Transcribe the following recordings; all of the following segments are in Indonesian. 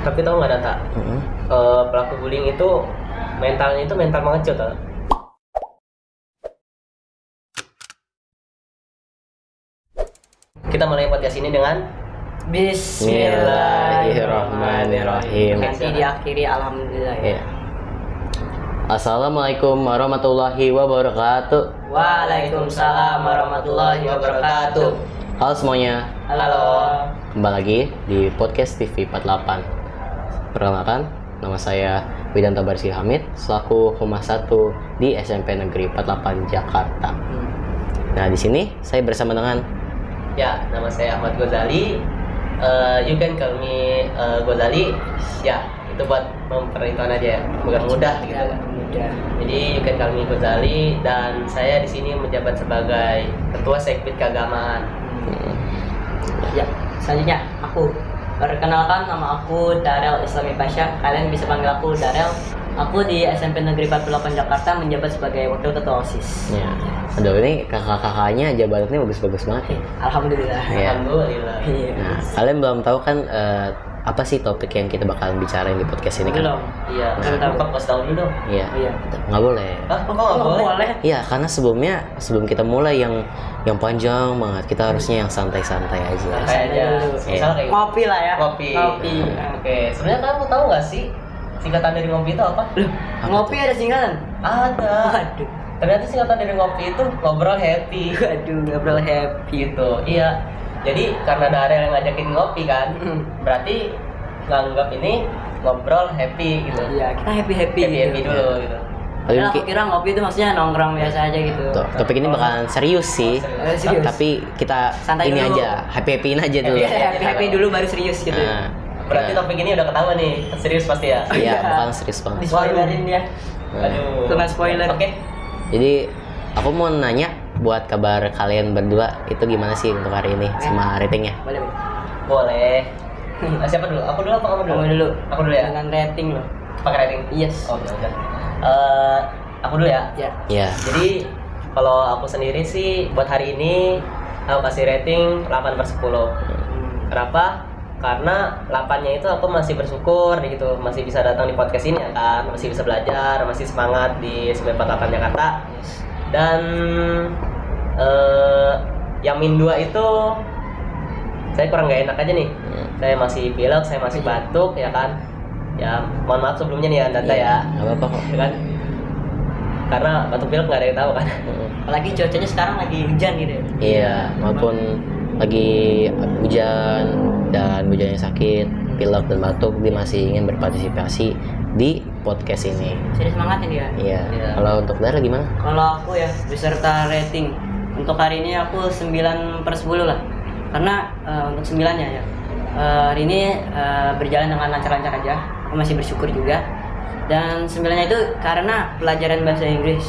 Tapi tahu nggak Data? Pelaku bullying itu mentalnya itu mental mengecut tau. Kita mulai podcast ini dengan Bismillahirrahmanirrahim. Nanti diakhiri alhamdulillah ya. Assalamualaikum warahmatullahi wabarakatuh. Waalaikumsalam warahmatullahi wabarakatuh. Halo semuanya. Halo. Kembali lagi di podcast TV 48. Perkenalkan, nama saya Widanto Barsi Hamid selaku Humas 1 di SMP Negeri 48 Jakarta. Nah, di sini saya bersama dengan nama saya Ahmad Ghazali. You can call me Ghazali. Ya, itu buat memperitahuan aja ya, bukan mudah gitu. Mudah. Jadi you can call me Ghazali dan saya di sini menjabat sebagai Ketua Sekbid Keagamaan. Ya, selanjutnya aku perkenalkan, nama aku Darel Islami Pasha. Kalian bisa panggil aku Darel. Aku di SMP Negeri 48 Jakarta menjabat sebagai Wakil Ketua OSIS. ya. Aduh, ini kakak-kakaknya jabatannya bagus-bagus banget. Alhamdulillah. Ya. Alhamdulillah. Iya. Nah, kalian belum tahu kan apa sih topik yang kita bakalan bicarain di podcast ini kan? Belum. Iya, Kan tahu. Bapak kasih tahu dulu dong. Iya. Iya. Nggak boleh. Kok nggak boleh? Boleh. Iya, karena sebelum kita mulai yang panjang banget, kita harusnya yang santai-santai aja. Kayaknya, misal kayak Ngopi lah ya. Ngopi. Ngopi. Oke, sebenarnya kamu tahu nggak sih singkatan dari ngopi itu apa? Ngopi ada singkatan? Ada. Waduh. Ternyata singkatan dari ngopi itu ngobrol happy. Waduh, ngobrol happy. Gitu. Iya. Jadi karena Darel yang ngajakin ngopi kan, berarti nganggap ini ngobrol happy gitu. Iya, kita happy Happy dulu gitu. Tapi Karena aku mungkin kira ngopi itu maksudnya nongkrong biasa aja gitu. topik ini bakalan serius sih. Serius. Tapi kita Santai ini dulu. aja, happy-happyin aja dulu. Iya, happy dulu baru serius gitu. Nah, Berarti topik ini udah ketahuan nih, serius pasti ya. iya, bakalan serius banget. Di spoilerin dia. Aduh. Kena spoiler. Oke. Jadi aku mau nanya buat kabar kalian berdua itu gimana sih untuk hari ini sama ratingnya? Boleh. Boleh. Siapa dulu? Aku dulu apa kamu dulu? Kamu dulu. Aku dulu ya. Dengan rating loh. Pakai rating. Yes. Oh, udah. Aku dulu ya. Ya. Ya. Jadi kalau aku sendiri sih buat hari ini aku kasih rating 8/10. Kenapa? Karena 8-nya itu aku masih bersyukur gitu, masih bisa datang di podcast ini ya kan, masih bisa belajar, masih semangat di SMP 48 Jakarta. Dan yang min 2 itu saya kurang gak enak aja nih. Saya masih pilek, saya masih batuk ya kan. Ya, mohon maaf sebelumnya nih ya Data ya. Nggak apa-apa kok. Ya kan? Karena batuk pilek nggak ada yang tahu kan. Apalagi cuacanya sekarang lagi hujan gitu ya. Iya, maupun lagi hujan dan hujannya sakit, pilek dan batuk, dia masih ingin berpartisipasi di podcast ini. Jadi semangatnya dia. Iya. Iya. Kalau untuk Dara gimana? Kalau aku ya beserta rating untuk hari ini aku 9/10 lah. Karena untuk 9-nya ya hari ini berjalan dengan lancar-lancar aja. Aku masih bersyukur juga. Dan 9-nya itu karena pelajaran bahasa Inggris.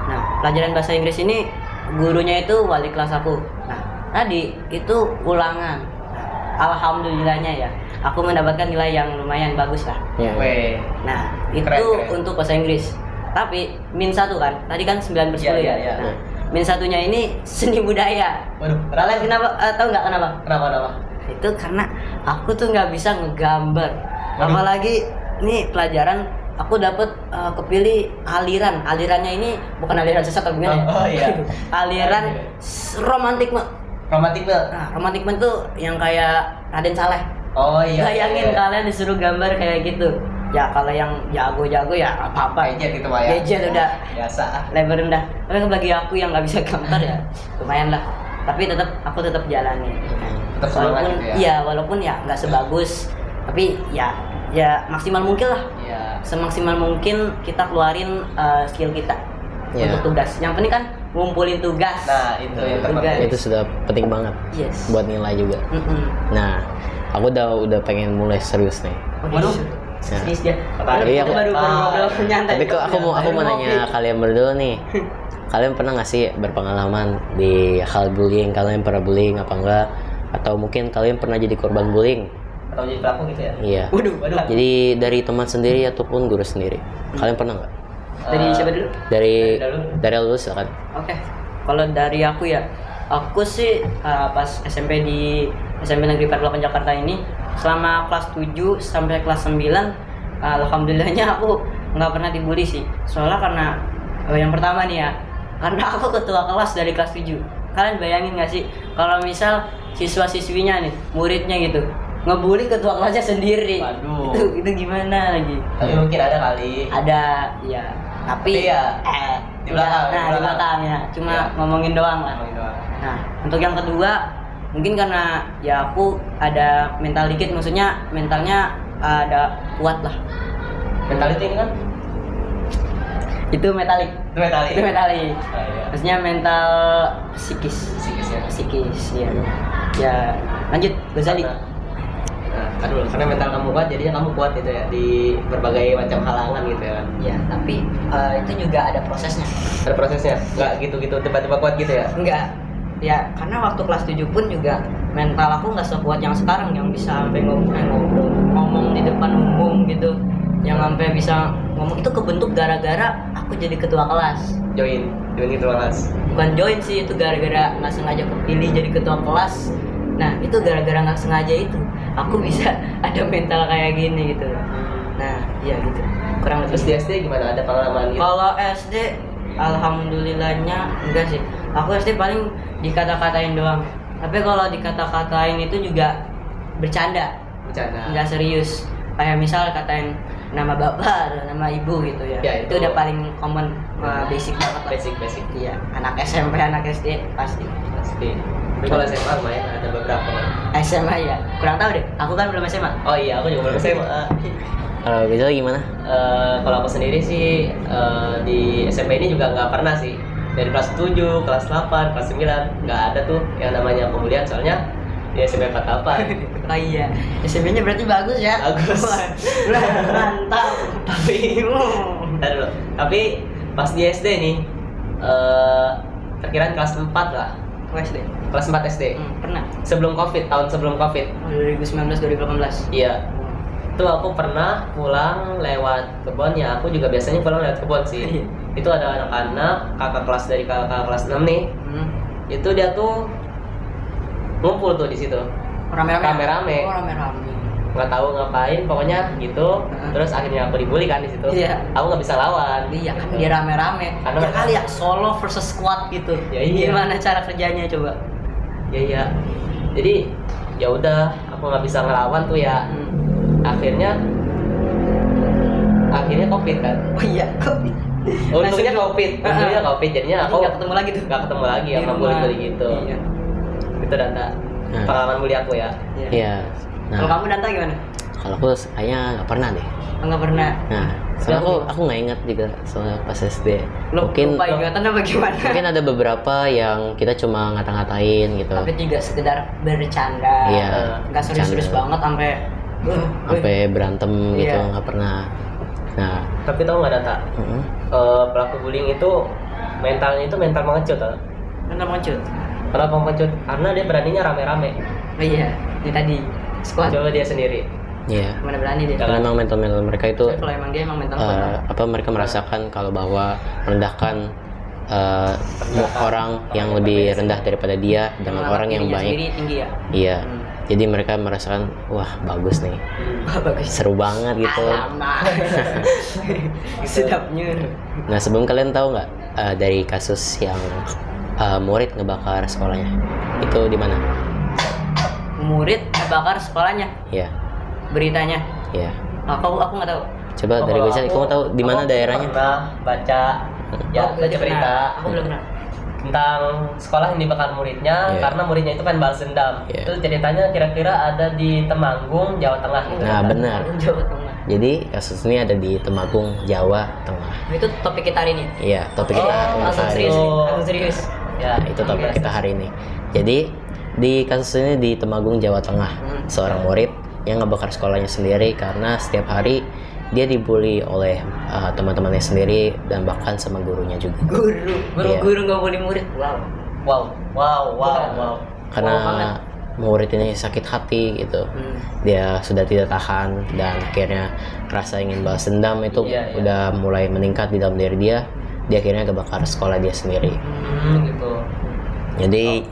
Nah, pelajaran bahasa Inggris ini gurunya itu wali kelas aku. Nah, tadi itu ulangan. Nah, alhamdulillahnya ya, aku mendapatkan nilai yang lumayan bagus lah. Ya. Weh. Nah, itu Keren. untuk bahasa Inggris. Tapi min 1 kan, tadi kan 9/10 Iya, ya. iya. Nah, min 1-nya ini seni budaya. Waduh, Kalian kenapa? Tahu nggak kenapa? Kenapa? Itu karena aku tuh nggak bisa ngegambar. Waduh. Apalagi nih pelajaran aku dapat kepilih alirannya ini bukan aliran sesat atau gimana ya? Oh, iya. Aliran romantikme. Romantikme. Nah, romantikme tuh yang kayak Raden Saleh. Oh iya. Bayangin iya. kalian disuruh gambar kayak gitu. Ya kalau yang jago-jago ya apa-apa. Gadget gitu Pak ya. Gadget udah Biasa. lebar rendah. Tapi bagi aku yang nggak bisa gambar ya lumayan lah. Tapi aku tetap jalani. Tetap semangat Walaupun gitu ya. iya, walaupun ya nggak sebagus, tapi ya maksimal mungkin lah. Iya. Semaksimal mungkin kita keluarin skill kita Iya. untuk tugas. Yang penting kan ngumpulin tugas. Nah, itu yang Tugas. terpenting. Itu sudah penting banget Yes. buat nilai juga. Nah, aku udah pengen mulai serius nih. Waduh. Nah. Serius dia. Iya, Kita baru ngobrol nyantai. Tapi kok aku mau nanya kalian berdua nih. Kalian pernah nggak sih berpengalaman di hal bullying? Kalian pernah bullying apa enggak? Atau mungkin kalian pernah jadi korban bullying? Atau jadi pelaku gitu ya. Iya. Waduh. Jadi dari teman sendiri ataupun guru sendiri. Kalian pernah nggak? Dari siapa dulu? Dari dulu silakan. Oke. Kalau dari aku ya, aku sih pas SMP di SMP Negeri 48 Jakarta ini selama kelas 7 sampai kelas 9 alhamdulillahnya aku nggak pernah dibully sih. Soalnya karena yang pertama nih ya, karena aku ketua kelas dari kelas 7. Kalian bayangin nggak sih kalau misal siswa-siswinya nih, muridnya gitu, ngebully ketua kelasnya sendiri. Waduh. Itu gimana lagi? Tapi mungkin ada kali. Ada ya, tapi ya di belakang. nah di belakang ya, cuma Ya. ngomongin doang lah. Ngomongin doang. Nah, untuk yang kedua, mungkin karena ya aku ada mental dikit, maksudnya mentalnya ada kuat lah. Mentality ini kan? Itu metalik. Itu metalik. Itu metalik. Oh, iya. Maksudnya mental psikis. Psikisnya. Psikis ya. Ya, lanjut Ghazali. Karena mental kamu kuat, jadinya kamu kuat gitu ya di berbagai macam halangan gitu ya. Ya, tapi itu juga ada prosesnya. Ada prosesnya, nggak gitu-gitu tiba-tiba kuat gitu ya? Enggak. Ya, karena waktu kelas 7 pun juga mental aku nggak sekuat yang sekarang, yang bisa sampai ngomong di depan umum gitu, yang sampai bisa ngomong. Itu kebentuk gara-gara aku jadi ketua kelas. Join ketua kelas. Bukan join sih, itu gara-gara nggak sengaja kepilih jadi ketua kelas. Nah, itu gara-gara nggak sengaja itu aku bisa ada mental kayak gini gitu. Nah, iya gitu, kurang lebih. Terus di SD gimana, ada pengalaman gitu? Kalau SD alhamdulillahnya enggak sih. Aku SD paling dikata-katain doang. Tapi kalau dikata-katain itu juga bercanda, enggak serius. Kayak misal katain nama bapak atau nama ibu gitu ya. Ya, itu udah paling common, basic banget lah. Basic. Iya, anak SMP, anak SD pasti. Tapi kalau SMA lumayan ada beberapa. SMA ya, kurang tahu deh. Aku kan belum SMA. Oh iya, aku juga belum SMA. Kalau bisa gimana? Kalau aku sendiri sih di SMP ini juga nggak pernah sih. Dari kelas 7, kelas 8, kelas 9 nggak ada tuh yang namanya pembulian, soalnya di SMP 48. Oh iya, SMP-nya berarti bagus ya. Bagus. Mantap. Tapi pas di SD nih, perkiraan kelas 4 lah. SD. Kelas 4 SD. Pernah. Tahun sebelum Covid. 2019 2018. Iya. Itu aku pernah pulang lewat kebun ya. Aku juga biasanya pulang lewat kebun sih. Itu ada anak-anak kakak kelas dari kakak kelas 6 nih. Itu dia tuh ngumpul tuh di situ. Rame-rame. Oh, rame-rame. Nggak tahu ngapain, pokoknya gitu. Terus akhirnya aku dibully kan di situ. Iya. Aku nggak bisa lawan. Iya kan dia rame-rame. Karena Ya kali ya solo versus squad gitu. Ya, iya. Gimana cara kerjanya coba? Iya. Jadi ya udah, aku nggak bisa ngelawan tuh ya. Akhirnya Covid kan. Oh iya, Covid. Untungnya Covid, jadinya aku nggak ketemu lagi tuh. Nggak ketemu lagi Di sama rumah. bully gitu. Iya. Itu Danta. Pengalaman bully aku ya. Iya. Kalau Nah, kamu Danta gimana? kalau aku kayaknya nggak pernah deh. Enggak pernah. Nah, soalnya aku nggak ingat juga soalnya pas SD. Lo Mungkin lupa ingatan apa gimana? mungkin ada beberapa yang kita cuma ngata-ngatain gitu. Tapi juga sekedar bercanda. Iya. Enggak serius-serius bercanda. banget sampai Sampai berantem gitu Iya. nggak pernah. Nah, Tapi tau nggak Danta? Pelaku bullying itu mentalnya itu mental pengecut tau? Mental pengecut. Kenapa pengecut? Karena dia beraninya rame-rame. Oh iya, ini tadi squad. Coba dia sendiri. iya. Mana berani dia. Karena emang mental mereka itu Tapi kalau emang dia emang mental kuat. mereka merasakan kalau bahwa merendahkan orang yang lebih rendah daripada dia dengan Menganggap orang yang dirinya banyak. sendiri tinggi ya. Iya. Jadi mereka merasakan wah bagus nih, Wah bagus. seru banget gitu. Alamak. Sedapnya. Nah sebelum kalian tahu nggak dari kasus yang murid ngebakar sekolahnya itu di mana? Murid bakar sekolahnya. Iya, Beritanya. iya. Aku nggak tahu. Coba dari Kalau Ghazali, kamu tahu di mana aku daerahnya? Pernah baca ya Oh, baca berita Aku belum pernah. tentang sekolah yang dibakar muridnya Iya. karena muridnya itu kan balas dendam. Iya. Itu ceritanya kira-kira ada di Temanggung, Jawa Tengah gitu. Nah kan. benar. Jawa Tengah. Jadi kasus ini ada di Temanggung, Jawa Tengah. Itu topik kita hari ini. Iya, topik kita untuk Langsung hari serius. ini. Langsung serius. Ya, Nah, itu topik kita hari ini. Jadi di kasus ini di Temanggung, Jawa Tengah, seorang murid yang ngebakar sekolahnya sendiri karena setiap hari dia dibully oleh teman-temannya sendiri dan bahkan sama gurunya juga. Iya. Guru nggak boleh murid. Wow. Wow. Karena Wow banget. murid ini sakit hati gitu. Dia sudah tidak tahan dan akhirnya rasa ingin balas dendam itu Iya. udah mulai meningkat di dalam diri dia. Dia akhirnya kebakar sekolah dia sendiri. Gitu. Jadi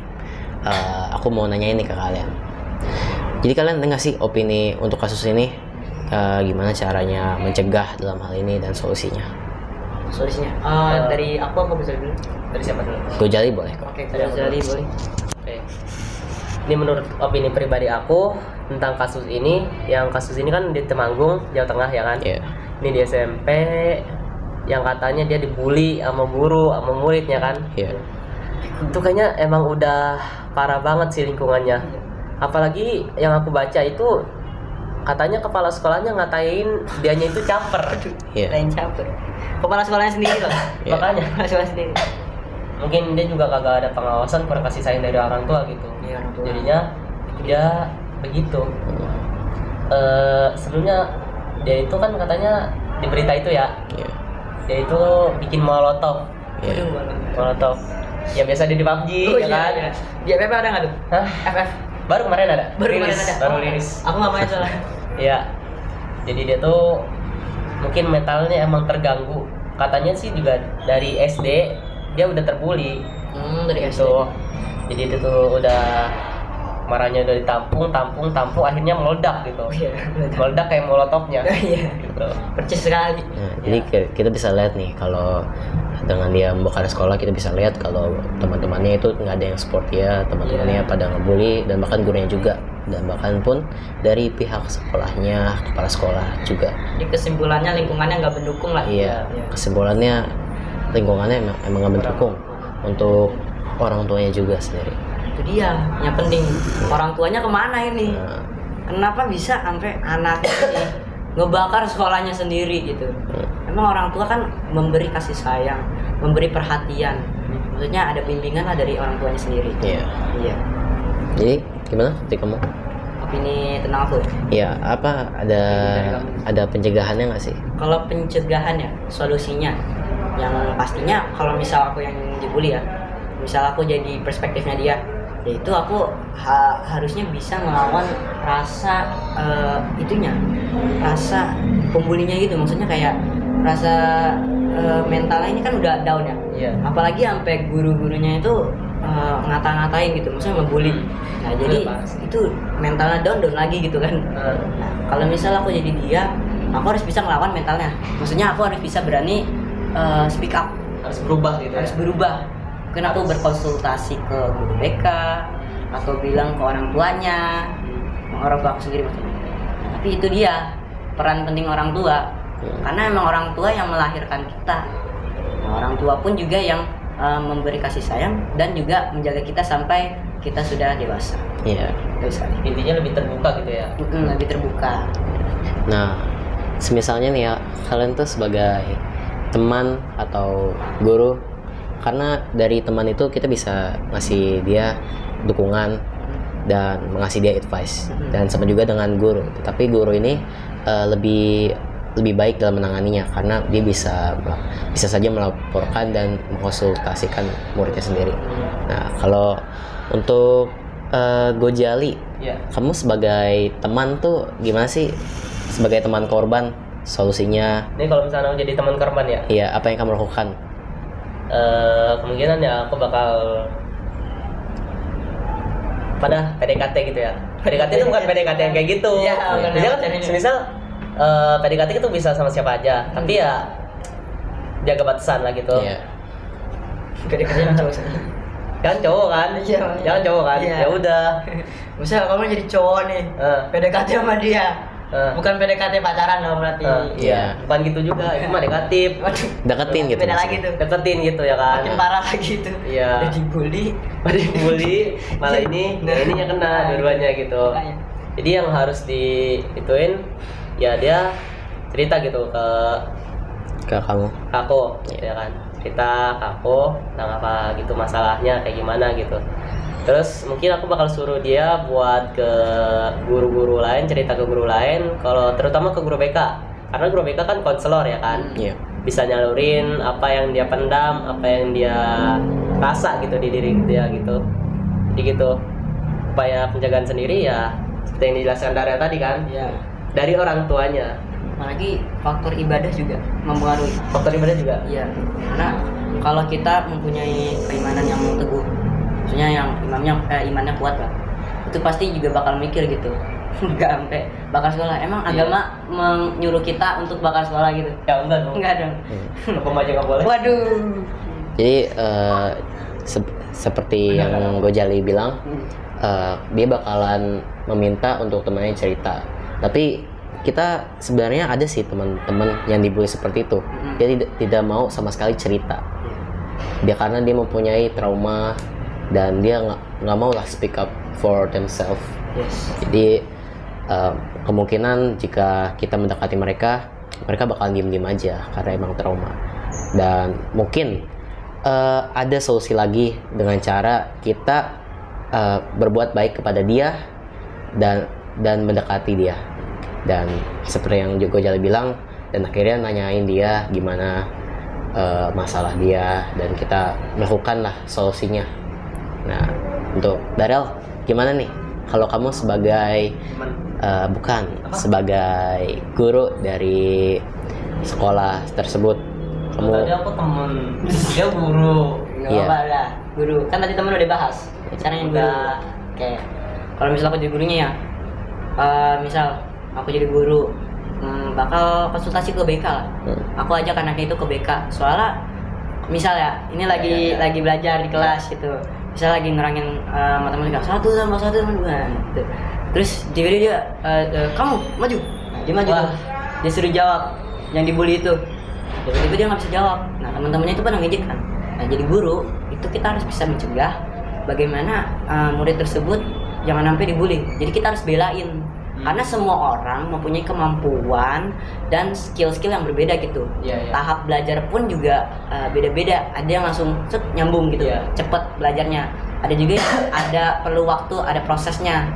aku mau nanya ini ke kalian. Jadi kalian ada nggak sih opini untuk kasus ini? Gimana caranya mencegah dalam hal ini dan solusinya? Solusinya dari aku bisa dulu. Dari siapa dulu? Gojali boleh kok. Oke, dari Jali boleh. Oke. Ini menurut opini pribadi aku tentang kasus ini. Yang kasus ini kan di Temanggung, Jawa Tengah ya kan? Iya. Ini di SMP yang katanya dia dibully sama guru, sama muridnya kan? Iya. Itu kayaknya emang udah parah banget sih lingkungannya. Apalagi yang aku baca itu katanya kepala sekolahnya ngatain dianya itu caper. Iya. Lain caper. Kepala sekolahnya sendiri loh. Iya. Makanya Kepala sekolah sendiri. mungkin dia juga kagak ada pengawasan, kurang kasih sayang dari orang tua gitu. Iya, orang tua. Jadinya dia begitu. Sebelumnya dia itu kan katanya di berita itu ya, Iya. dia itu bikin molotov. Iya. Molotov. Ya biasa dia di PUBG ya kan? Iya. Di FF ada nggak tuh? Hah? FF. Baru kemarin ada. Baru Rilis, kemarin ada. Baru Oh, rilis. Aku nggak main soalnya. Iya. Jadi dia tuh mungkin mentalnya emang terganggu. Katanya sih juga dari SD dia udah terbully. Dari SD. Gitu. Jadi itu tuh udah marahnya udah tampung, akhirnya meledak gitu. Oh iya. Meledak kayak molotovnya. Iya. Gitu. Percis sekali. Nah, jadi kita bisa lihat nih kalau dengan dia membongkar sekolah, kita bisa lihat kalau teman-temannya itu nggak ada yang support dia, teman-temannya pada ngebully, dan bahkan gurunya juga, dan bahkan pun dari pihak sekolahnya, kepala sekolah juga. Jadi kesimpulannya lingkungannya nggak mendukung lah. Iya, kesimpulannya lingkungannya emang nggak mendukung untuk orang tuanya juga sendiri. Itu dia yang penting. Orang tuanya kemana ini? Nah, Kenapa bisa sampai anak ini ngebakar sekolahnya sendiri gitu? Emang orang tua kan memberi kasih sayang, memberi perhatian. Maksudnya ada bimbingan lah dari orang tuanya sendiri. iya. Iya. Jadi gimana tadi kamu? Opini tentang aku. Ya, apa ada pencegahannya nggak sih? Kalau pencegahan ya, solusinya yang pastinya kalau misal aku yang dibully ya, misal aku jadi perspektifnya dia, yaitu aku harusnya bisa melawan rasa rasa pembulinya gitu. Maksudnya kayak rasa mentalnya ini kan udah down ya. Iya. Apalagi sampai guru-gurunya itu ngata-ngatain gitu, maksudnya ngebully. Nah jadi itu mentalnya down lagi gitu kan. Nah, kalau misal aku jadi dia, aku harus bisa ngelawan mentalnya. Maksudnya aku harus bisa berani speak up, Harus berubah gitu. harus berubah. Mungkin aku berkonsultasi ke guru BK atau bilang ke orang tuanya, orang tua aku sendiri maksudnya. Nah, tapi itu dia peran penting orang tua, karena emang orang tua yang melahirkan kita. Nah, orang tua pun juga yang memberi kasih sayang dan juga menjaga kita sampai kita sudah dewasa. Iya. Betul sekali. Intinya lebih terbuka gitu ya. Lebih terbuka. Nah, semisalnya nih ya, kalian tuh sebagai teman atau guru, karena dari teman itu kita bisa ngasih dia dukungan dan mengasih dia advice, dan sama juga dengan guru. Tapi guru ini lebih baik dalam menanganinya karena dia bisa saja melaporkan dan mengkonsultasikan muridnya sendiri. Nah, kalau untuk Gojali, Iya. kamu sebagai teman tuh gimana sih, sebagai teman korban, solusinya? Ini kalau misalnya aku jadi teman korban ya, Iya, apa yang kamu lakukan? kemungkinan ya aku bakal pada PDKT gitu ya. PDKT itu bukan PDKT yang kayak gitu. Iya, bukan Jadi kan yang semisal PDKT itu bisa sama siapa aja, tapi ya jaga batasan lah gitu. Iya. Kadang-kadang cowok sendiri. Jangan cowok kan? Iya. Jangan cowok kan? Iya. Ya udah. Misal kamu jadi cowok nih, PDKT sama dia, bukan PDKT pacaran dong berarti. Iya. Bukan gitu juga, itu mah negatif. Waduh, Deketin gitu. beda maksudnya. lagi tuh. Deketin gitu ya kan. Makin parah lagi tuh. Iya. Udah dibully. Pada dibully, malah ini, Nah. ininya kena dua-duanya gitu. Makanya. Jadi yang harus diituin ya dia cerita gitu ke Ke kamu. aku, ya kan, cerita ke aku tentang apa gitu masalahnya kayak gimana gitu. Terus mungkin aku bakal suruh dia buat ke guru-guru lain, cerita ke guru lain, kalau terutama ke guru BK, karena guru BK kan konselor ya kan, Iya. bisa nyalurin apa yang dia pendam, apa yang dia rasa gitu di diri dia gitu. Jadi gitu. Upaya penjagaan sendiri ya seperti yang dijelaskan Daria tadi kan, Iya. dari orang tuanya. Apalagi faktor ibadah juga mempengaruhi. Faktor ibadah juga. Iya. Karena kalau kita mempunyai keimanan yang teguh, maksudnya yang imannya kuat lah. itu pasti juga bakal mikir gitu. Nggak sampai bakal sekolah. Emang agama menyuruh kita untuk bakal sekolah gitu? Ya enggak dong. Enggak dong. Hukum aja nggak boleh. Waduh. Jadi seperti yang Gojali bilang, dia bakalan meminta untuk temannya cerita. Tapi kita sebenarnya ada sih teman-teman yang dibully seperti itu. Dia tidak mau sama sekali cerita. Dia karena dia mempunyai trauma dan dia nggak mau lah speak up for themselves. Yes. Jadi kemungkinan jika kita mendekati mereka bakal diem-diem aja karena emang trauma. Dan mungkin ada solusi lagi dengan cara kita berbuat baik kepada dia dan mendekati dia. Dan seperti yang Gojali bilang, dan akhirnya nanyain dia gimana masalah dia, dan kita melakukan lah solusinya. Nah, untuk Darel gimana nih? Kalau kamu sebagai sebagai guru dari sekolah tersebut, kamu Tadi aku temen, dia guru. Nggak Iya. apa-apa lah, guru. Kan tadi temen udah bahas caranya guru. Oke. Kalau misal aku jadi gurunya ya, misal aku jadi guru, bakal konsultasi ke BK lah. Aku ajak anaknya itu ke BK. Soalnya misal ya, ini lagi belajar di kelas gitu. Misal lagi nerangin matematika 1 tambah 1 tambah 2 gitu. Terus tiba-tiba dia kamu maju. Nah, dia maju. Wah. Dia suruh jawab yang dibully itu. Tiba-tiba dia nggak bisa jawab. Nah, teman-temannya itu pada ngejek kan. Nah, jadi guru itu kita harus bisa mencegah bagaimana murid tersebut jangan sampai dibully. Jadi kita harus belain. Karena semua orang mempunyai kemampuan dan skill-skill yang berbeda gitu. Iya. Tahap belajar pun juga beda-beda. Ada yang langsung nyambung gitu, Iya. cepet belajarnya. Ada juga yang ada perlu waktu, ada prosesnya.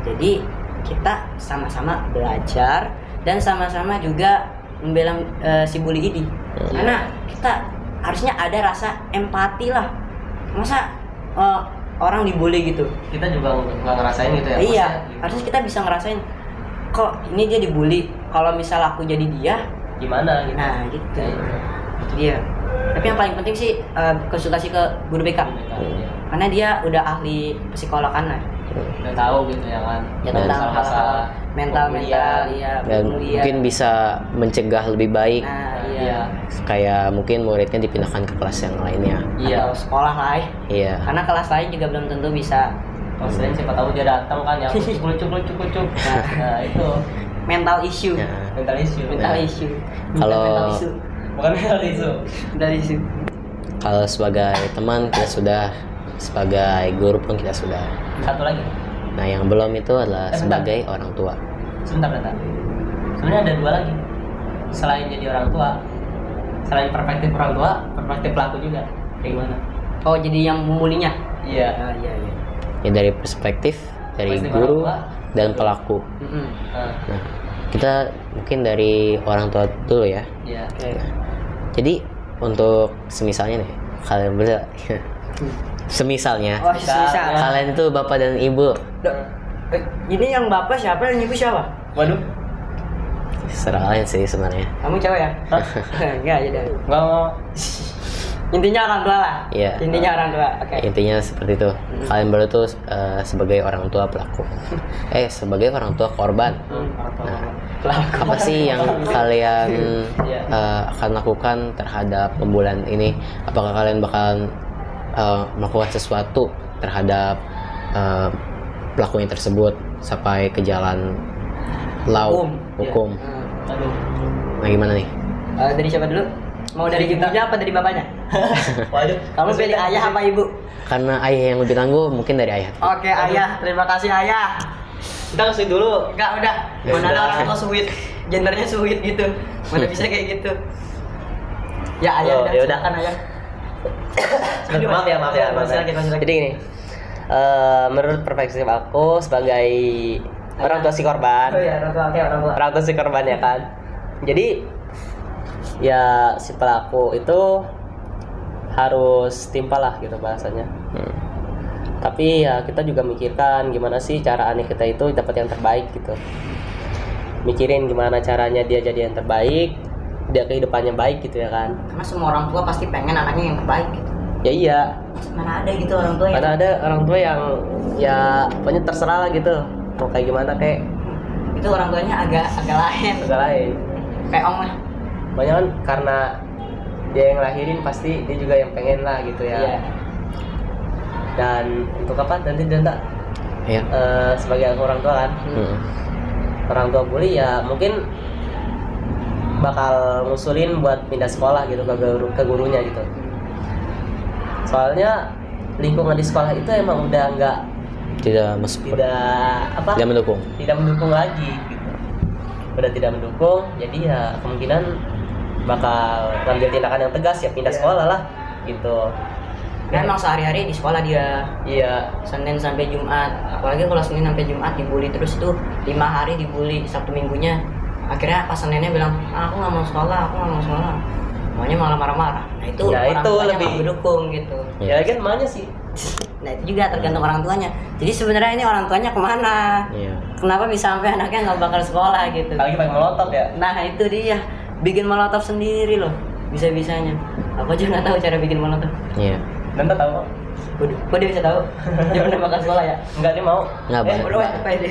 Jadi kita sama-sama belajar dan sama-sama juga membela si bully ini. Karena kita harusnya ada rasa empati lah. Masa orang dibully gitu? Kita juga nggak ngerasain gitu ya. Iya, maksudnya gitu. harusnya kita bisa ngerasain kok ini dia dibully. Kalau misal aku jadi dia, Gimana gitu. nah gitu. Itu dia. Tapi yang paling penting sih konsultasi ke guru BK. Iya. Karena dia udah ahli psikolog anak. Udah tahu gitu ya kan. Ya tentang hal-hal mental, ya, dan pemulihan. mungkin bisa mencegah lebih baik. Nah, Iya. iya. Kayak mungkin muridnya dipindahkan ke kelas yang lainnya. Iya. Atau sekolah lah. Iya. Karena kelas lain juga belum tentu bisa. Kalau selain siapa tahu dia datang kan yang lucu. Nah, itu Mental issue. Ya. mental issue. Mental Nah. issue. Kalau- Mental issue. Bukan mental issue. Mental issue. Kalau sebagai teman kita sudah, sebagai guru pun kita sudah. Satu lagi. Nah, yang belum itu adalah Bentar. sebagai orang tua. Sebentar. Sebenarnya ada 2 lagi. Selain jadi orang tua, selain perspektif orang tua, perspektif pelaku juga. Kayak gimana? Oh, jadi yang memulinya. Iya. Iya. Ya, dari perspektif dari Perspektif guru orang tua. dan pelaku. Mm-mm. Nah, Nah, kita mungkin dari orang tua dulu ya. iya. Oke. Jadi untuk semisalnya nih, kalian berdua, semisalnya Oh, bisa. kalian itu bapak dan ibu, Ini yang bapak siapa, yang ibu siapa? Waduh. serah kalian sih sebenarnya. Kamu cewek ya? Enggak, ya udah. Nggak mau. Intinya orang tua lah. Iya. Intinya orang tua. Oke. Intinya seperti itu. Kalian berdua tuh sebagai orang tua pelaku, sebagai orang tua korban. Nah, apa sih yang kalian akan lakukan terhadap pembulian ini? Apakah kalian bakalan melakukan sesuatu terhadap pelakunya tersebut sampai ke jalan hukum? Aduh. Nah, gimana nih? Dari siapa dulu? Mau dari ibunya apa dari bapaknya? Waduh. Kamu pilih ayah apa ibu? Karena ayah yang lebih tangguh, mungkin dari ayah. Oke, ayah. Terima kasih ayah. Kita kasih dulu. Enggak, udah. Mana ada orang tua sweet, gendernya sweet gitu. Mana bisa kayak gitu? Ya ayah, Oh, ya udah. silakan ayah. Maaf ya. Silakan. Jadi gini, menurut perspektif aku sebagai orang tua si korban, Oh iya, orang tua. Oke, orang tua. orang tua si korban ya kan. Jadi ya si pelaku itu harus timpal lah gitu bahasanya. Tapi ya kita juga mikirkan gimana sih cara anak kita itu dapat yang terbaik gitu. Mikirin gimana caranya dia jadi yang terbaik, dia kehidupannya baik gitu ya kan. Karena semua orang tua pasti pengen anaknya yang terbaik gitu. Ya iya, Mana ada gitu orang tua mana ada orang tua yang ya pokoknya terserah lah gitu, mau kayak gimana kayak itu orang tuanya agak lain, agak lain. peong lah. Banyak kan karena dia yang lahirin pasti dia juga yang pengen lah gitu ya. Iya. Dan untuk apa nanti Danta Iya. sebagai orang tua kan, orang tua bully ya mungkin bakal ngusulin buat pindah sekolah gitu ke gurunya gitu. Soalnya lingkungan di sekolah itu emang udah nggak Tidak masuk. Tidak mendukung. tidak mendukung lagi gitu. Udah tidak mendukung, jadi ya kemungkinan bakal ngambil tindakan yang tegas ya pindah sekolah lah gitu. Karena emang sehari-hari di sekolah dia Iya, Senin sampai Jumat, apalagi kalau Senin sampai Jumat dibully terus tuh 5 hari dibully, Sabtu Minggunya akhirnya pas Seninnya bilang aku nggak mau sekolah, maunya malah marah-marah. Nah itu Ya, orang itu tuanya lebih- nggak mendukung gitu. ya kan maunya sih. Nah itu juga tergantung orang tuanya. Jadi sebenarnya ini orang tuanya kemana? Iya. Kenapa bisa sampai anaknya nggak bakal sekolah gitu? Lagi pakai molotov ya. Nah itu dia, bikin molotov sendiri loh, bisa-bisanya. Aku aja nggak tahu cara bikin molotov. Iya. Danta tahu kok? Kok dia bisa tahu? Dia pernah bakal sekolah ya? Enggak, dia mau. Nggak, Bang. Bro, apa ini?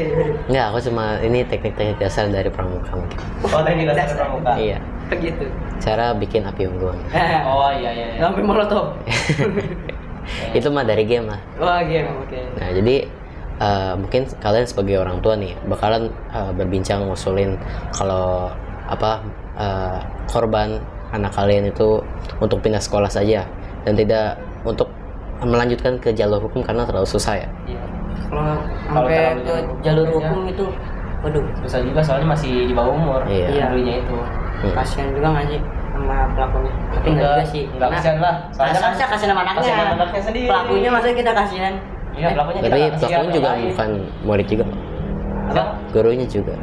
Enggak, aku cuma ini teknik-teknik dasar dari pramuka mungkin. Oh, teknik dasar pramuka. Iya. Begitu. Cara bikin api unggun. Oh iya. Sampai molotov. Itu mah dari game lah. Wah game, oke. Nah, jadi mungkin kalian sebagai orang tua nih bakalan berbincang ngusulin kalau korban anak kalian itu untuk pindah sekolah saja dan tidak untuk melanjutkan ke jalur hukum karena terlalu susah ya. Iya. Kalau Kalau sampai terlalu ke jauh jalur hukumnya, hukum itu, waduh, susah juga soalnya masih di bawah umur. Iya. Dulunya itu. kasihan juga nggak sih sama pelakunya? Tapi nggak juga sih. Enggak kasihan lah. Soalnya kan Harusnya kasihan sama anaknya. kasihan sama anaknya sendiri. Pelakunya masa kita kasihan? Iya, pelakunya kita Tapi nggak kasihan, pelakunya juga ngapain. bukan murid juga, Apa? gurunya juga,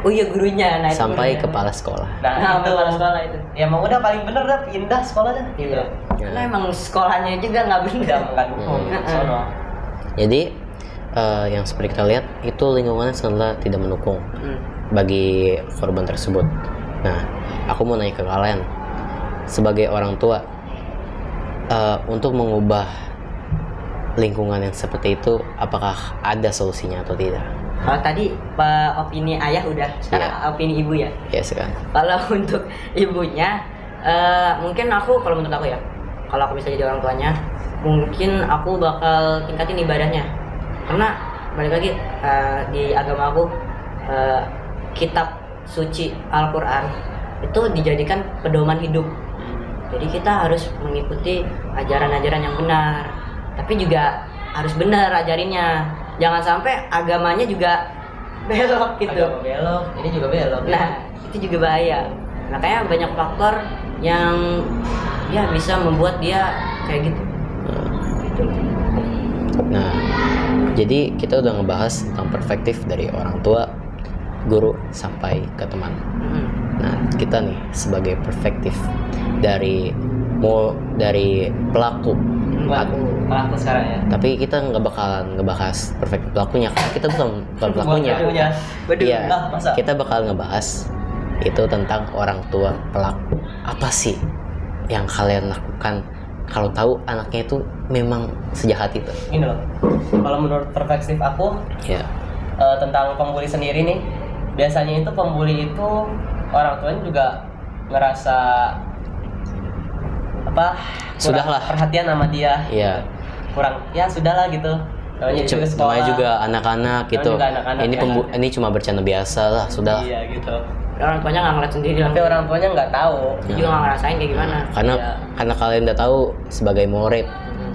Oh iya gurunya, nah itu sampai gurunya. kepala sekolah. Nah, Nah, itu kepala sekolah itu. Ya emang udah paling bener dah pindah sekolah dah. Iya. Karena emang sekolahnya juga nggak Udah benar. nggak dukung Hmm. sono. Jadi yang seperti kita lihat itu lingkungannya sangatlah tidak mendukung bagi korban tersebut. Nah, aku mau nanya ke kalian sebagai orang tua, untuk mengubah lingkungan yang seperti itu, apakah ada solusinya atau tidak? Kalau tadi opini ayah udah, sekarang opini ibu ya. Ya sekarang. Kalau untuk ibunya, mungkin kalau menurut aku ya, kalau aku bisa jadi orang tuanya, mungkin aku bakal tingkatin ibadahnya. Karena balik lagi di agama aku, kitab suci Al-Quran itu dijadikan pedoman hidup. Jadi kita harus mengikuti ajaran-ajaran yang benar, tapi juga harus benar ajarinnya. Jangan sampai agamanya juga belok gitu. Agama belok, ini juga belok. Nah, itu juga bahaya. Makanya banyak faktor yang ya bisa membuat dia kayak gitu. Gitu. Nah, jadi kita udah ngebahas tentang perspektif dari orang tua, guru, sampai ke teman. Nah, kita nih sebagai perspektif dari pelaku. Pelaku sekarang ya. Tapi kita nggak bakalan ngebahas perspektif pelakunya karena kita bukan pelakunya. Waduh, Iya, masa? kita bakal ngebahas itu tentang orang tua pelaku. Apa sih yang kalian lakukan kalau tahu anaknya itu memang sejahat itu? Ini loh. Kalau menurut perspektif aku Ya, tentang pembuli sendiri nih, biasanya itu pembuli itu orang tuanya juga ngerasa kurang Sudahlah. perhatian sama dia. iya. Kurang ya sudahlah gitu. Namanya juga sekolah. Namanya juga anak-anak gitu. Namanya juga anak-anak, Ini ya. ini cuma bercanda biasa lah, sudah. Iya gitu. Orang tuanya nggak ngeliat sendiri Tapi orang tuanya nggak tahu. dia juga nggak ngerasain kayak gimana. Karena Iya. karena kalian udah tahu sebagai murid,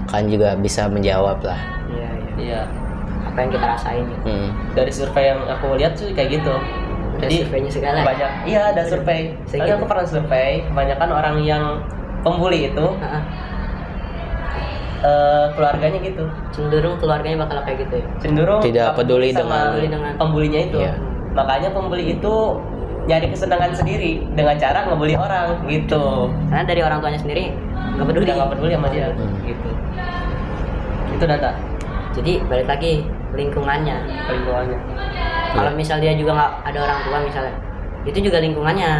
kalian juga bisa menjawab lah. Iya, iya. Iya. Apa yang kita rasain gitu. Dari survei yang aku lihat sih kayak gitu. Ada surveinya segala. banyak. Iya ada survei. Segitu. Soalnya aku pernah survei. Kebanyakan orang yang pembuli itu Heeh. keluarganya gitu. Cenderung keluarganya bakal kayak gitu ya. Cenderung Tidak nggak peduli sama dengan pembulinya itu. Iya. Makanya pembuli itu nyari kesenangan sendiri dengan cara ngebully orang gitu. Karena dari orang tuanya sendiri nggak peduli. Udah nggak peduli sama dia Hmm. gitu. Itu data Jadi balik lagi lingkungannya. lingkungannya. Kalau misal dia juga nggak ada orang tua misalnya, itu juga lingkungannya,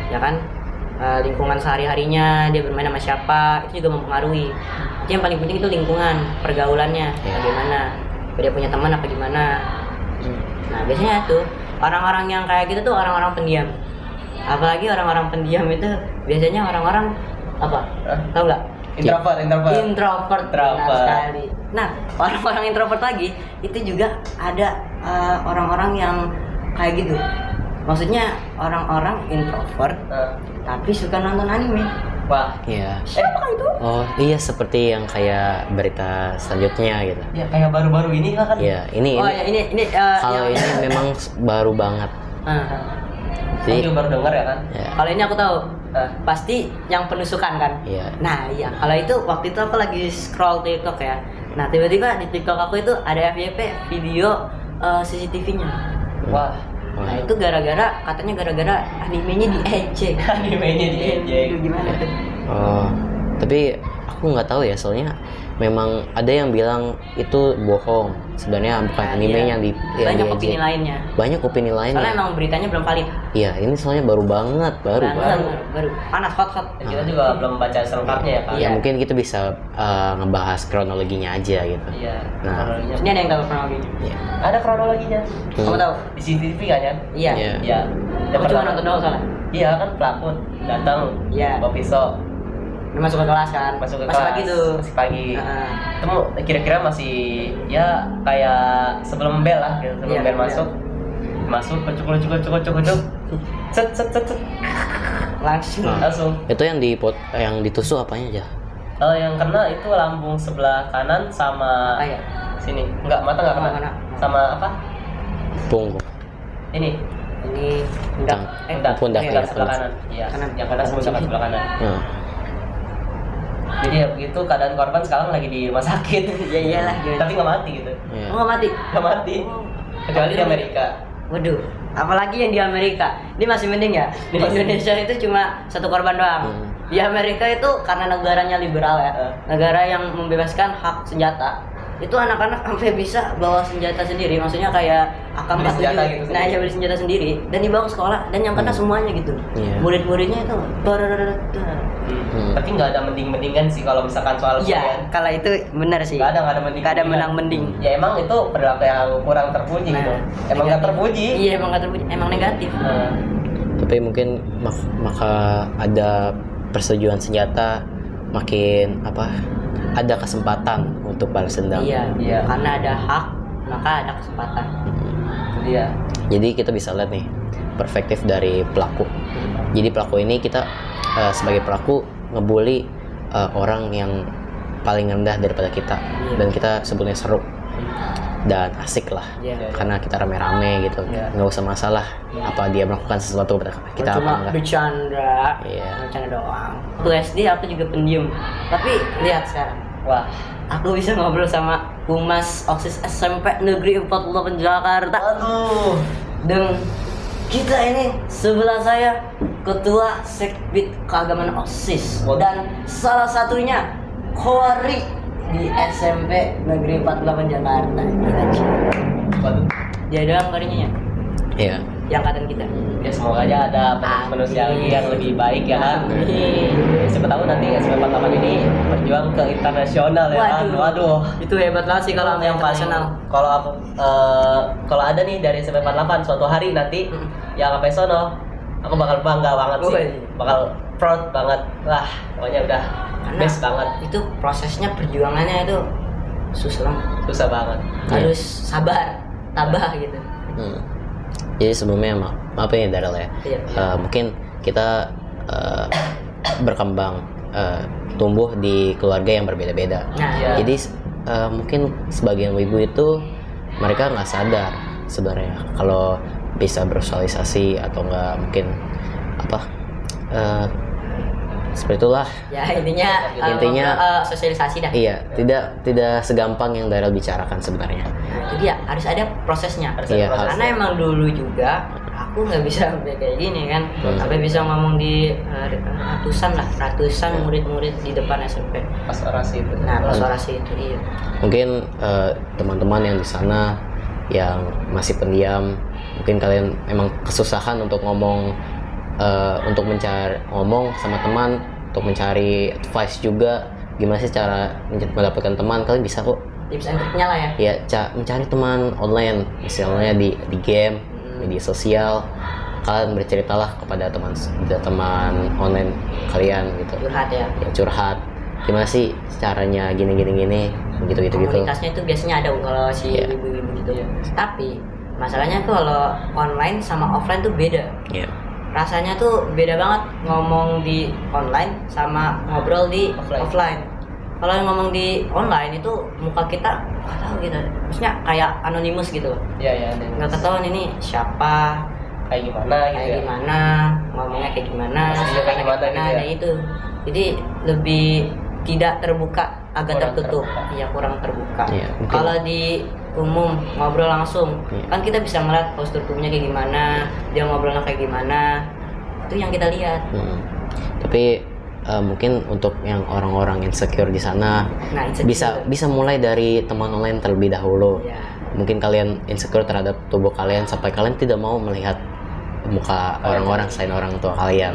ya kan? lingkungan sehari-harinya, dia bermain sama siapa, itu juga mempengaruhi. Itu yang paling penting itu lingkungan, pergaulannya, bagaimana, dia punya teman apa gimana. Nah biasanya tuh orang-orang yang kayak gitu tuh orang-orang pendiam. Apalagi orang-orang pendiam itu biasanya orang-orang apa? Tahu nggak? Introvert benar sekali. Nah orang-orang introvert lagi itu juga ada orang-orang yang kayak gitu. Maksudnya orang-orang introvert tapi suka nonton anime. Wah, Iya. Siapa itu? Oh iya, seperti yang kayak berita selanjutnya gitu. ya kayak baru-baru ini kan. Iya, ini Oh ya ini kalau ini memang baru banget. Aku Jadi, juga baru dengar ya kan. ya, Kalau ini aku tahu pasti yang penusukan kan. iya. Nah iya, kalau itu waktu itu aku lagi scroll TikTok ya. Nah tiba-tiba di TikTok aku itu ada FYP video CCTV-nya. Wah, Nah itu katanya gara-gara animenya diejek. animenya diejek. Itu gimana tuh? Oh, tapi aku nggak tahu ya, soalnya memang ada yang bilang itu bohong. Sebenarnya bukan animenya yang Banyak diejek. opini lainnya. Banyak opini lainnya. Soalnya emang beritanya belum valid. Iya, ini soalnya baru banget, baru. Baru. Panas hot. Dan kita juga belum baca selengkapnya ya kan. Ya mungkin kita bisa ngebahas kronologinya aja gitu. Iya. Nah. Kronologinya. Ini ada yang tahu kronologinya. Iya. Ada kronologinya. Kamu tahu? Di CCTV kan ya? Iya. Iya. Iya. Aku cuma nonton doang soalnya. Iya kan pelaku datang Iya. bawa pisau Dia masuk ke kelas kan. masuk ke Masih kelas. pagi tuh. Masih pagi. Heeh. Itu kira-kira masih ya kayak sebelum bel lah gitu. Sebelum Iya, bel iya. masuk kucuk. Set. Langsung. Langsung. Itu yang ditusuk apanya aja? Yang kena itu lambung sebelah kanan sama ya? sini. Enggak, mata enggak kena. Mana? Sama apa? Punggung. Ini. Ini enggak. Pundak, Pundak ya, sebelah pundak. kanan. Iya. Kanan. Yang kena sebelah sebelah kanan. Nah, Jadi ya begitu keadaan korban sekarang lagi di rumah sakit. Ya iyalah. Tapi nggak mati gitu. iya. Oh nggak mati. Nggak mati. Kecuali di Amerika. Waduh, apalagi yang di Amerika. Ini masih mending ya. Di Indonesia itu cuma satu korban doang. Di Amerika itu karena negaranya liberal ya, negara yang membebaskan hak senjata. Itu anak-anak sampai bisa bawa senjata sendiri, maksudnya kayak Beli senjata AK-47. gitu Nah, ya beli senjata sendiri dan dibawa ke sekolah dan yang kena semuanya gitu. Iya. Murid-muridnya itu Tapi nggak ada mending-mendingan sih kalau misalkan soal Iya, pilihan. kalau itu benar sih. Nggak ada mending. Nggak ada menang-mending. Ya emang itu perilaku yang kurang terpuji Nah, gitu. Emang nggak terpuji. Iya, emang nggak terpuji, emang negatif. Nah, Tapi mungkin maka ada persetujuan senjata, makin ada kesempatan untuk balas dendam. Iya. Karena ada hak, maka ada kesempatan. itu dia. Jadi kita bisa lihat nih perspektif dari pelaku. Jadi pelaku ini kita sebagai pelaku ngebully orang yang paling rendah daripada kita, dan kita sebetulnya seru dan asik lah, Iya. karena kita rame-rame gitu, Iya. nggak usah masalah apa dia melakukan sesuatu kepada kita apa Cuma enggak. bercanda, Iya. bercanda doang. Waktu SD aku juga pendiam, tapi lihat sekarang, Wah. aku bisa ngobrol sama Humas OSIS SMP Negeri 48 Jakarta. Aduh. Dan kita ini sebelah saya ketua sekbid keagamaan OSIS dan salah satunya Khawari di SMP Negeri 48 Jakarta. Waduh. Dia doang karinya Iya. yang angkatan kita. Ya semoga aja ada manusia lagi yang lebih baik ya kan. Amin. Siapa tahu nanti SMP 48 ini berjuang ke internasional ya kan. Waduh. Itu hebat banget sih kalau Yang paling internasional. kalau aku kalau ada nih dari SMP 48 suatu hari nanti yang sampai sono, aku bakal bangga banget sih. Woi. Bakal proud banget. Wah, pokoknya udah Karena best banget. itu prosesnya perjuangannya itu susah banget. Susah banget. Harus sabar, tabah gitu. Jadi sebelumnya maaf ya Daryl ya. Iya. Mungkin kita berkembang, tumbuh di keluarga yang berbeda-beda. Nah, Iya. Jadi mungkin sebagian ibu itu mereka nggak sadar sebenarnya kalau bisa bersosialisasi atau nggak, mungkin seperti itulah. ya intinya sosialisasi dah. Iya, tidak segampang yang Daryl bicarakan sebenarnya. Nah, itu dia harus ada prosesnya. Iya, Karena emang dulu juga aku nggak bisa sampai kayak gini kan, sampai bisa ngomong di ratusan murid-murid di depan SMP. Pas orasi itu. Nah, pas orasi itu iya. Mungkin teman-teman yang di sana yang masih pendiam, mungkin kalian emang kesusahan untuk ngomong untuk mencari ngomong sama teman, untuk mencari advice juga, gimana sih cara mendapatkan teman, kalian bisa kok. Tips and triknya lah ya. Ya, mencari teman online, misalnya di game, media sosial. Kalian berceritalah kepada teman online kalian gitu. Curhat ya. Ya, curhat. Gimana sih caranya gini gitu. Komunitasnya itu biasanya ada kalau si Iya. ibu-ibu gitu. Tapi masalahnya tuh kalau online sama offline tuh beda. Iya. Rasanya tuh beda banget ngomong di online sama ngobrol di offline. Kalau ngomong di online itu muka kita nggak tahu gitu, maksudnya kayak anonimus gitu, Iya. nggak ketahuan ini siapa, Kayak gimana gitu kayak ya. gimana, ngomongnya kayak gimana, Aslinya kayak gimana gitu ya. nah itu. Jadi lebih tidak terbuka, agak Kurang tertutup, terbuka. iya kurang terbuka. Iya, mungkin. Kalau di umum ngobrol langsung, Iya. kan kita bisa ngeliat postur tubuhnya kayak gimana, dia ngobrolnya kayak gimana, itu yang kita lihat. Tapi mungkin untuk yang orang-orang insecure di sana Nah, itu bisa mulai dari teman online terlebih dahulu. ya. Mungkin kalian insecure terhadap tubuh kalian sampai kalian tidak mau melihat muka orang-orang selain orang tua kalian.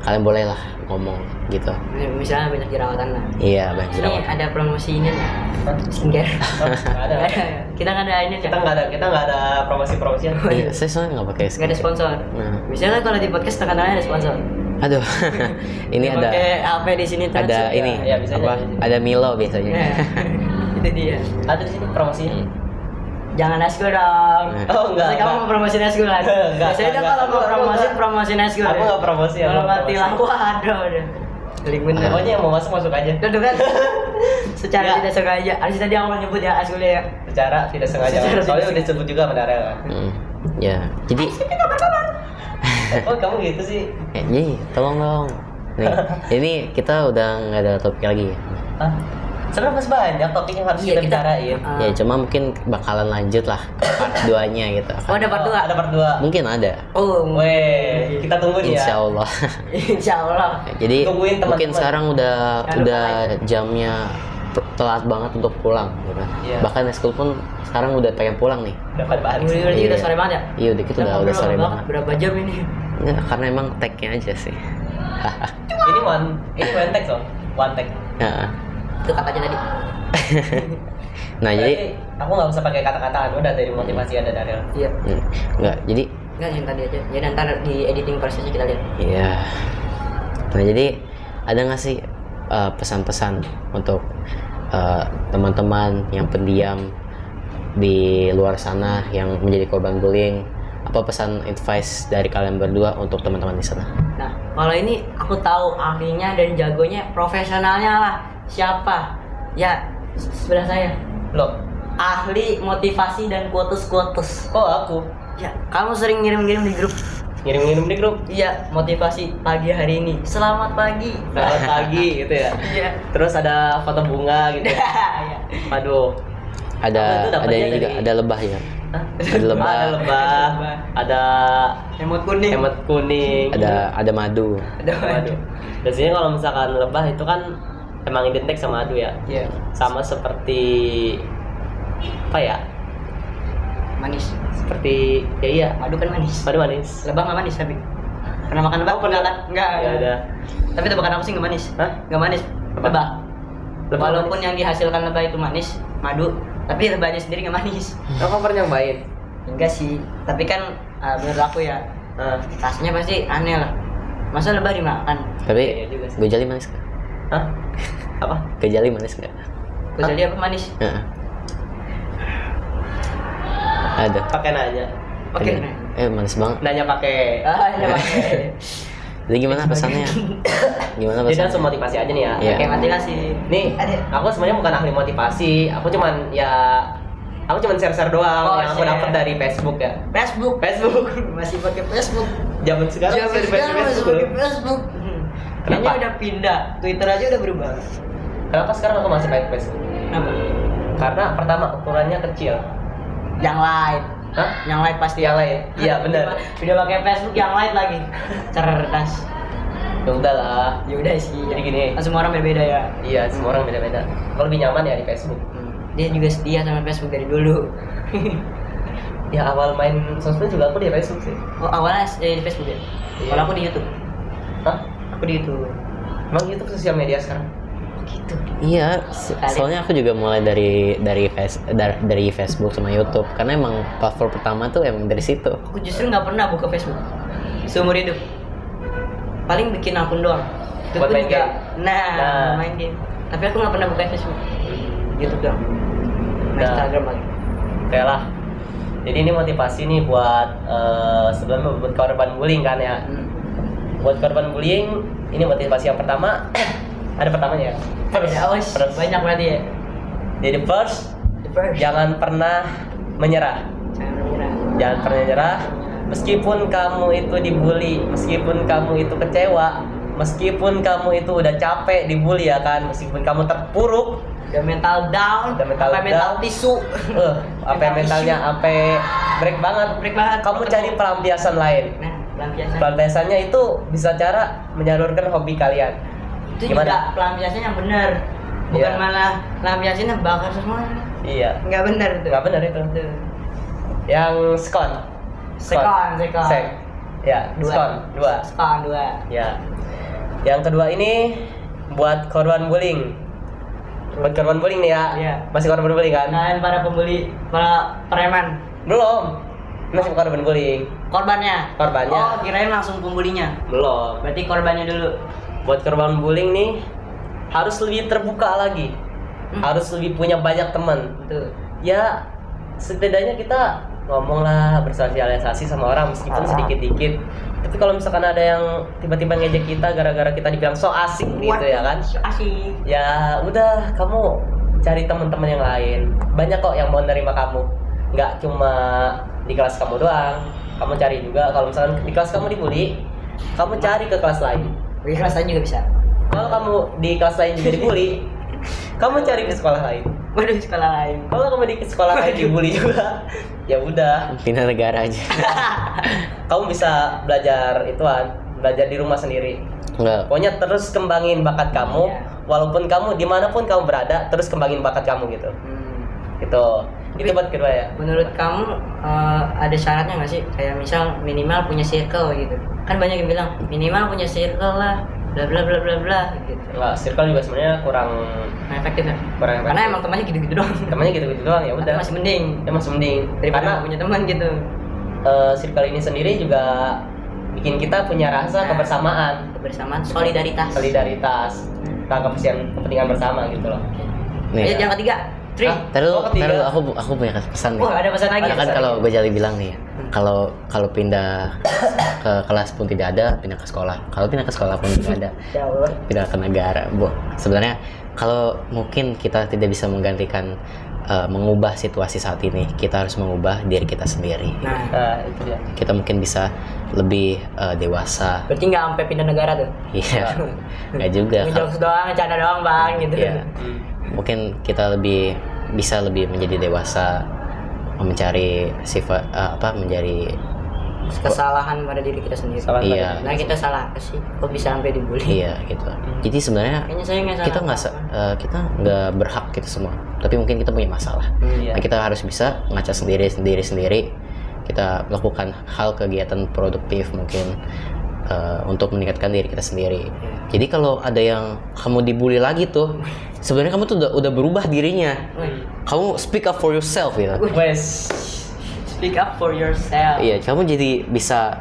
Kalian bolehlah ngomong gitu. Misalnya banyak jerawatan lah. Iya, banyak Ini jerawat. ada promosi ini nih, skincare. Nggak ada. Nggak ada. Kita nggak ada ini. Kita nggak ada promosi-promosian. Iya, saya soalnya nggak pakai Nggak ada skincare. sponsor. Nah, Misalnya kalau di podcast tengah-tengahnya ada sponsor. aduh, ini ada Pakai apa di sini ada transfer. ini ya, bisa apa? aja. Ada Milo biasanya. Ya. Itu dia. Ada di sini promosinya. Jangan Neskul dong. Oh, enggak, Masa kamu enggak. mau promosi Neskul kan? Enggak, Biasanya tuh enggak. kalau mau Aku promosi Neskul. Aku nggak promosi. aku Kalau nggak mati promosi. lampu ada udah. Paling bener. Pokoknya yang mau masuk aja. Tuh kan. Secara Ya. tidak sengaja. Harus tadi aku mau nyebut ya Neskul ya. Secara tidak sengaja. Secara tidak Soalnya udah sengaja. disebut juga sama Darel kan. Ya, jadi Oh kamu gitu sih. jadi tolong dong. Nih, ini kita udah nggak ada topik lagi. Hah? Sebenarnya masih banyak topik yang harus Iya, kita kita- bicarain. Ya, cuma mungkin bakalan lanjut lah part 2-nya gitu. Oh ada part 2. Ada part 2. Mungkin ada. Oh, Weh, kita tunggu nih ya. Insya Allah. Insya Allah. Jadi Tungguin teman-teman. mungkin sekarang udah Jangan lupa jamnya telat banget untuk pulang gitu. Iya. Bahkan school pun sekarang udah pengen pulang nih. Dapat banget. Berarti Iya. udah sore banget ya? Iya, udah Ngobrol sore lama banget. Berapa jam ini? Nggak, karena emang tag-nya aja sih. Ini one take so. One take. Ya. Itu kata aja tadi. Nah, jadi Berarti aku nggak usah pakai kata-kataan, udah dari motivasi ada Darel. Iya. enggak, jadi Enggak yang tadi aja. Jadi ntar di editing prosesnya kita lihat. iya. Nah, jadi ada nggak sih pesan-pesan untuk teman-teman yang pendiam di luar sana yang menjadi korban bullying? Apa pesan advice dari kalian berdua untuk teman-teman di sana? Nah, kalau ini aku tahu ahlinya dan jagonya, profesionalnya lah. Siapa? Ya, sebelah saya. Loh, Ahli motivasi dan quotes-quotes. kok aku Ya, kamu sering ngirim-ngirim di grup. ngirim-ngirim di grup? Iya, motivasi pagi hari ini. Selamat pagi. Selamat pagi gitu ya. Iya. Terus ada foto bunga gitu. Iya. Aduh. Aku itu Ada dapatnya ini juga, dari- ada lebah ya. Hah? Ada lebah. Ada lebah. Ada Emot kuning. hemat kuning. Ada madu. Ada Waduh. Biasanya kalau misalkan lebah itu kan emang identik sama madu ya. Iya. Sama seperti apa ya? Manis. Seperti ya iya, Madu kan manis. madu manis. Lebah nggak manis tapi. Pernah makan lebah? Pernah kan? Enggak. Ya udah. Tapi tebakan aku sih nggak manis. Hah? Nggak manis. Apa? Lebah. Lebah Walaupun manis. yang dihasilkan lebah itu manis, madu, tapi lebahnya sendiri nggak manis. Kamu pernah nyobain? Enggak sih. Tapi kan menurut aku ya Nah, rasanya pasti aneh lah. Masa lebah dimakan? Tapi Iya juga sih. gojali manis nggak? hah? Apa? Gojali manis nggak? Gojali apa manis? Heeh. Ada. Pakai nanya. Oke. Manis banget. Nanya pakai. Ini pakai. Jadi gimana pesannya? Gimana Jadi pesannya? langsung motivasi aja nih ya. Iya. Pakai motivasi. Nih, Ada. aku sebenarnya bukan ahli motivasi. Aku cuman share-share doang Oh, yang aku share. dapat dari Facebook ya. Facebook. Facebook. Masih pakai Facebook. Zaman sekarang Zaman masih di sekarang masih Facebook. pakai Facebook. Kayaknya Kenapa? udah pindah. Twitter aja udah berubah. Kenapa sekarang aku masih pakai Facebook? Kenapa? Karena pertama ukurannya kecil. Yang lain. Hah? Yang lain pasti. Yang lain. Iya benar. Udah pakai Facebook yang lain lagi. Cerdas. Ya udahlah. Ya udah sih. Jadi gini. Kan semua orang berbeda ya. Iya, semua orang beda-beda. Kalau lebih nyaman ya di Facebook. Dia juga setia sama Facebook dari dulu. Ya awal main sosmed juga aku di Facebook sih. Oh, awalnya di Facebook ya? Iya. Kalau aku di YouTube. Hah? Aku di YouTube. Emang YouTube sosial media sekarang? Gitu. Iya, soalnya aku juga mulai dari Facebook sama YouTube karena emang platform pertama tuh emang dari situ. Aku justru nggak pernah buka Facebook seumur hidup. Paling bikin akun doang. Itu Buat pun main juga. game? Nah. Main game. Tapi aku nggak pernah buka Facebook. YouTube doang. Nah. Instagram paling. Oke lah. Jadi ini motivasi nih buat sebelumnya buat korban bullying kan ya. Buat korban bullying ini motivasi yang pertama. Ada pertamanya ya. First. Banyak berarti ya. Jadi first, The first. jangan pernah menyerah. Jangan menyerah. Jangan pernah menyerah. Meskipun kamu itu dibully, meskipun kamu itu kecewa, meskipun kamu itu udah capek dibully ya kan, meskipun kamu terpuruk, Udah mental down. Udah mental sampai mental down. tisu. sampai mentalnya sampai break banget. Break banget. Kamu cari pelampiasan lain. Nah, pelampiasan. Pelampiasannya itu bisa cara menyalurkan hobi kalian. Itu Gimana? juga pelampiasannya yang benar. Bukan Iya. malah pelampiasannya bakar semua. Iya. Nggak benar tuh. Nggak benar itu. Tuh. Yang skon. Sekon. Sek. Ya, skon 2. Sekon 2. Ya. Yang kedua ini buat korban bullying. Buat korban bullying nih ya. Iya. Masih korban bullying kan? Kalian para pembuli, para preman, Belum. Masih korban bullying. korbannya. Korbannya. Oh, kirain langsung pembulinya. Belum. Berarti korbannya dulu. Buat korban bullying nih harus lebih terbuka lagi. Harus lebih punya banyak teman. Betul. Ya setidaknya kita ngomong lah, bersosialisasi sama orang meskipun sedikit-dikit. Tapi kalau misalkan ada yang tiba-tiba ngejek kita gara-gara kita dibilang so asik gitu ya kan, Asik. ya udah kamu cari teman-teman yang lain. Banyak kok yang mau nerima kamu, nggak cuma di kelas kamu doang. Kamu cari juga kalau misalkan di kelas kamu dibully, kamu cari ke kelas lain. Wih, rasanya juga bisa. Kalau kamu di kelas lain juga dibully, kamu cari ke sekolah lain. Waduh, sekolah lain. Kalau kamu di sekolah lain dibully juga, ya udah. Pindah negara aja. Kamu bisa belajar belajar di rumah sendiri. Enggak. Pokoknya terus kembangin bakat kamu, Iya. walaupun kamu dimanapun kamu berada, terus kembangin bakat kamu gitu. Gitu. Itu buat kedua ya. Menurut kamu ada syaratnya nggak sih? Kayak misal minimal punya circle gitu. Kan banyak yang bilang minimal punya circle lah, bla bla bla bla bla gitu. Enggak, circle juga sebenarnya kurang Nah, efektif ya. kurang Karena emang temannya gitu-gitu doang. temannya gitu-gitu doang ya Tapi udah. masih mending Ya masih mending. daripada Karena nggak punya teman gitu. circle ini sendiri juga bikin kita punya rasa Nah. kebersamaan, Kebersamaan, solidaritas. kepentingan bersama gitu loh. Nih. Yang ketiga, three. Hah? Taruh, Oh, ketiga. aku punya pesan nih. Wah, ada pesan lagi. Kan pesan kalau lagi. gue jadi bilang nih, kalau pindah ke kelas pun tidak ada, pindah ke sekolah. Kalau pindah ke sekolah pun tidak ada, Ya Allah. pindah ke negara. Sebenarnya kalau mungkin kita tidak bisa menggantikan mengubah situasi saat ini, kita harus mengubah diri kita sendiri. Nah, Nah, itu dia. Kita mungkin bisa lebih dewasa. berarti nggak sampai pindah negara tuh. Iya, nggak juga. Ngejokes doang, canda doang bang gitu. Iya. Mungkin kita bisa lebih menjadi dewasa, mencari sifat menjadi Kesalahan pada diri kita sendiri. Salah Iya. Nah, kita salah apa sih? Kok bisa sampai dibully? iya gitu. Jadi sebenarnya Kayaknya saya nggak salah. kita nggak berhak gitu semua, tapi mungkin kita punya masalah. Iya. Nah, kita harus bisa ngaca sendiri. Kita melakukan hal kegiatan produktif mungkin untuk meningkatkan diri kita sendiri. Jadi kalau ada yang kamu dibully lagi tuh, sebenarnya kamu tuh udah berubah dirinya. Kamu speak up for yourself gitu. Wes. Speak up for yourself. Iya, kamu jadi bisa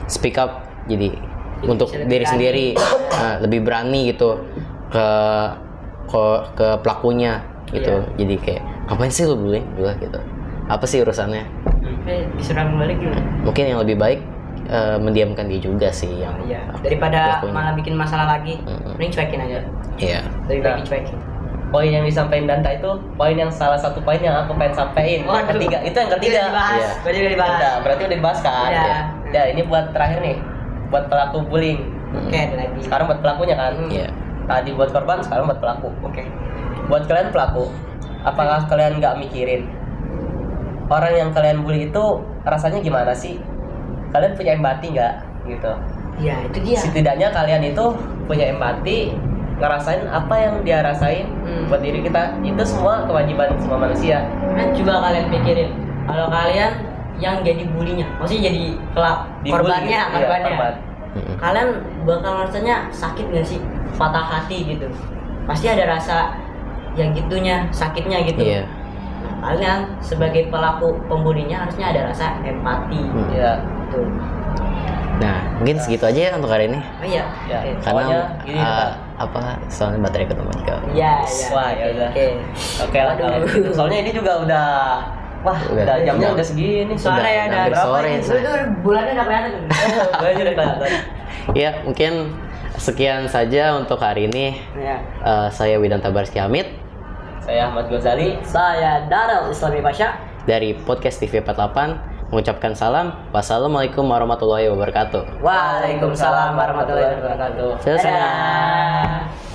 speak up jadi untuk bisa lebih diri berani. sendiri, lebih berani gitu ke pelakunya gitu. Jadi kayak ngapain sih lu bullying juga gitu? Apa sih urusannya? Diserang balik gitu. Mungkin yang lebih baik mendiamkan dia juga sih yang Iya. Daripada pelakunya. malah bikin masalah lagi, Mm-mm. mending cuekin aja. Iya. Lebih baik Nah. dicuekin. Poin yang disampaikan Danta itu salah satu poin yang aku pengen sampaikan. Yang Waduh. ketiga, itu yang ketiga. Udah dibahas. Iya. Berarti udah dibahas. Udah, berarti udah dibahas kan? Udah. Ya, ini buat terakhir nih. Buat pelaku bullying. Oke, ada lagi. Sekarang buat pelakunya kan? Iya. Tadi buat korban, sekarang buat pelaku. Oke. Buat kalian pelaku, apakah kalian nggak mikirin orang yang kalian bully itu rasanya gimana sih? Kalian punya empati nggak? Gitu. Iya, itu dia. Setidaknya kalian itu punya empati ngerasain apa yang dia rasain buat diri kita. Itu semua kewajiban semua manusia. Kan coba kalian pikirin, kalau kalian yang jadi bulinya, maksudnya jadi Dibully, korbannya, iya, korban. kalian bakal rasanya sakit nggak sih, patah hati gitu, pasti ada rasa yang gitunya, sakitnya gitu. Iya. Nah, kalian sebagai pelaku pembulinya harusnya ada rasa empati. Iya. Gitu. Nah, mungkin segitu aja ya untuk hari ini. Oh iya. Ya. Oke. Pokoknya Karena gini, Pak. apa soalnya baterai ketemu juga. Iya, iya. Wah, ya udah. Oke. Oke lah kalau Aduh. gitu. Soalnya ini juga udah udah jamnya udah segini. Sore ya, udah hampir berapa sore, ini? Say. Itu bulannya udah kelihatan. Gue aja udah kelihatan. Ya, mungkin sekian saja untuk hari ini. Ya. Saya Widanta Barski Hamid Saya Ahmad Ghazali. Saya Darul Islami Pasha. dari Podcast TV 48 mengucapkan salam. Wassalamualaikum warahmatullahi wabarakatuh. Waalaikumsalam warahmatullahi wabarakatuh. Selesai. Dadah.